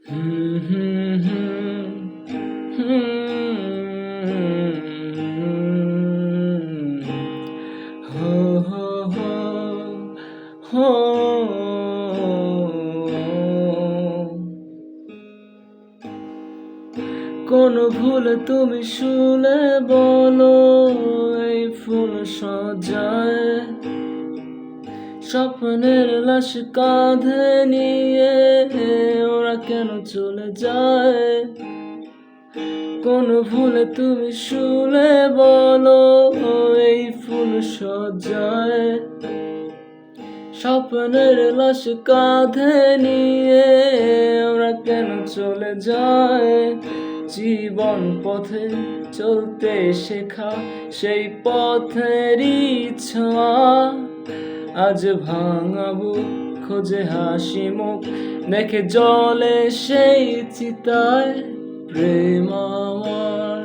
হুম হুম হুম হুম হো হো হো হো কোন ভুলে তুমি শুলে বলো এই ফুল সজ্জায় স্বপ্নের লাশ কাঁধে নিয়ে ওরা কেন চলে যায়? কোন ভুলে তুমি শুলে বলো এই ফুল সজ্জায় স্বপ্নের লাশ কাঁধে নিয়ে ওরা কেন চলে যায়? জীবন পথে চলতে শেখা সেই পথেরই ছোঁয়া আজ ভাঙাবো খোঁজে হাসি মুখ দেখে জলে সেই চিতায় প্রেম আমার।